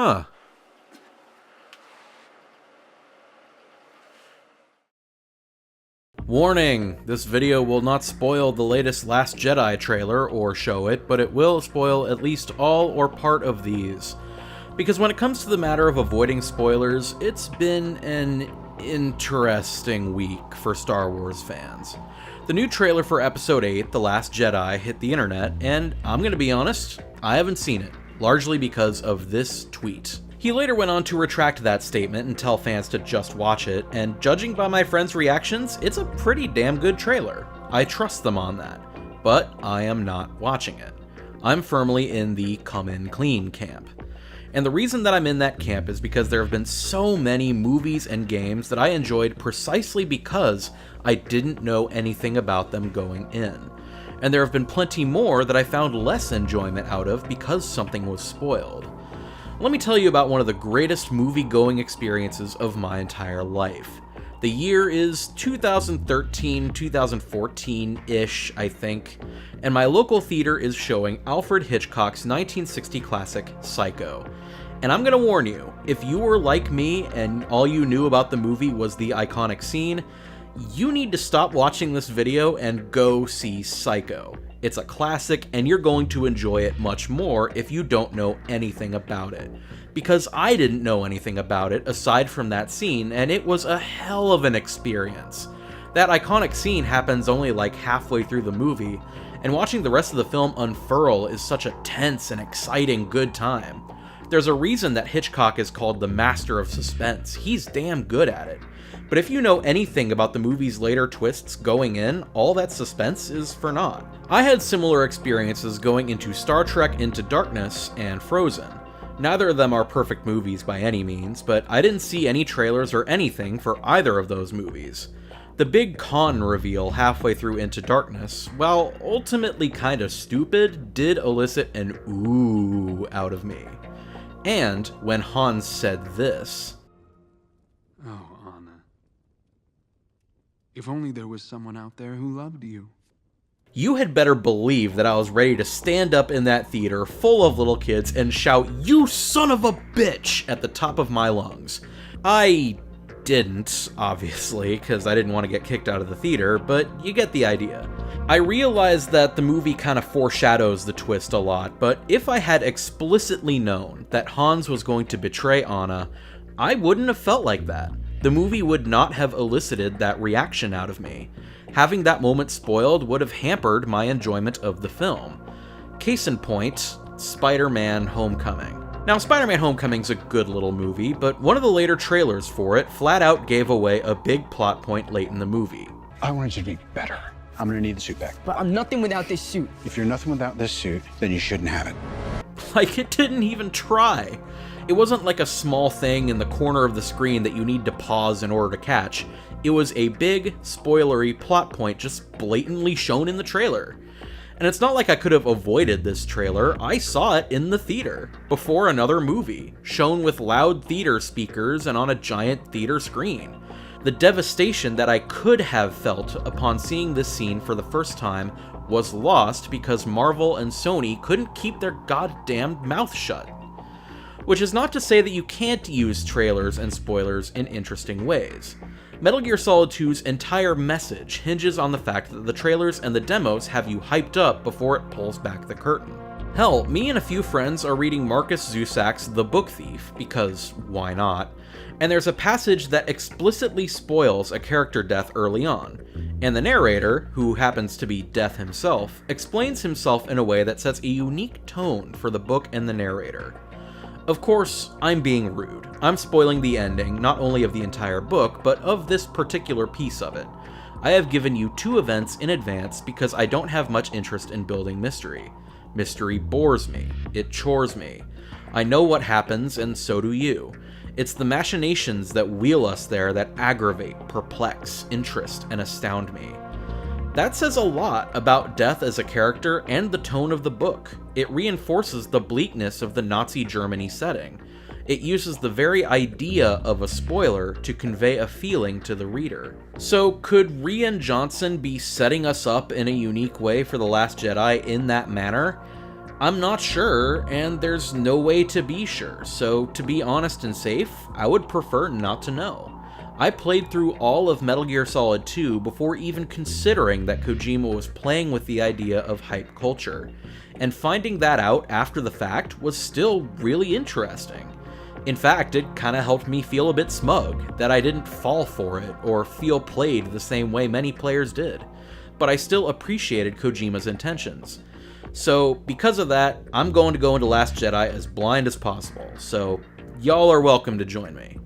Huh. Warning! This video will not spoil the latest Last Jedi trailer or show it, but it will spoil at least all or part of these. Because when it comes to the matter of avoiding spoilers, it's been an interesting week for Star Wars fans. The new trailer for Episode 8, The Last Jedi, hit the internet, and I'm gonna be honest, I haven't seen it, largely because of this tweet. He later went on to retract that statement and tell fans to just watch it, and judging by my friends' reactions, it's a pretty damn good trailer. I trust them on that, but I am not watching it. I'm firmly in the come in clean camp. And the reason that I'm in that camp is because there have been so many movies and games that I enjoyed precisely because I didn't know anything about them going in. And there have been plenty more that I found less enjoyment out of because something was spoiled. Let me tell you about one of the greatest movie-going experiences of my entire life. The year is 2013, 2014-ish, I think, and my local theater is showing Alfred Hitchcock's 1960 classic, Psycho. And I'm gonna warn you, if you were like me and all you knew about the movie was the iconic scene, you need to stop watching this video and go see Psycho. It's a classic, and you're going to enjoy it much more if you don't know anything about it. Because I didn't know anything about it aside from that scene, and it was a hell of an experience. That iconic scene happens only like halfway through the movie, and watching the rest of the film unfurl is such a tense and exciting good time. There's a reason that Hitchcock is called the master of suspense. He's damn good at it. But if you know anything about the movie's later twists going in, all that suspense is for naught. I had similar experiences going into Star Trek Into Darkness and Frozen. Neither of them are perfect movies by any means, but I didn't see any trailers or anything for either of those movies. The big Khan reveal halfway through Into Darkness, while ultimately kinda stupid, did elicit an ooh out of me. And when Han said this, "Oh, Anna. If only there was someone out there who loved you." You had better believe that I was ready to stand up in that theater full of little kids and shout, "You son of a bitch!" at the top of my lungs. I didn't, obviously, because I didn't want to get kicked out of the theater, but you get the idea. I realized that the movie kind of foreshadows the twist a lot, but if I had explicitly known that Hans was going to betray Anna, I wouldn't have felt like that. The movie would not have elicited that reaction out of me. Having that moment spoiled would have hampered my enjoyment of the film. Case in point, Spider-Man Homecoming. Now, Spider-Man Homecoming's a good little movie, but one of the later trailers for it flat out gave away a big plot point late in the movie. I wanted you to be better. I'm gonna need the suit back. But I'm nothing without this suit. If you're nothing without this suit, then you shouldn't have it. Like, it didn't even try. It wasn't like a small thing in the corner of the screen that you need to pause in order to catch. It was a big, spoilery plot point just blatantly shown in the trailer. And it's not like I could have avoided this trailer. I saw it in the theater, before another movie, shown with loud theater speakers and on a giant theater screen. The devastation that I could have felt upon seeing this scene for the first time was lost because Marvel and Sony couldn't keep their goddamn mouth shut. Which is not to say that you can't use trailers and spoilers in interesting ways. Metal Gear Solid 2's entire message hinges on the fact that the trailers and the demos have you hyped up before it pulls back the curtain. Hell, me and a few friends are reading Marcus Zusak's The Book Thief, because why not? And there's a passage that explicitly spoils a character death early on, and the narrator, who happens to be Death himself, explains himself in a way that sets a unique tone for the book and the narrator. Of course, I'm being rude. I'm spoiling the ending, not only of the entire book, but of this particular piece of it. I have given you 2 events in advance because I don't have much interest in building mystery. Mystery bores me. It chores me. I know what happens, and so do you. It's the machinations that wheel us there that aggravate, perplex, interest, and astound me. That says a lot about Death as a character and the tone of the book. It reinforces the bleakness of the Nazi Germany setting. It uses the very idea of a spoiler to convey a feeling to the reader. So could Rian Johnson be setting us up in a unique way for The Last Jedi in that manner? I'm not sure, and there's no way to be sure, so to be honest and safe, I would prefer not to know. I played through all of Metal Gear Solid 2 before even considering that Kojima was playing with the idea of hype culture, and finding that out after the fact was still really interesting. In fact, it kinda helped me feel a bit smug that I didn't fall for it or feel played the same way many players did, but I still appreciated Kojima's intentions. So, because of that, I'm going to go into Last Jedi as blind as possible, so y'all are welcome to join me.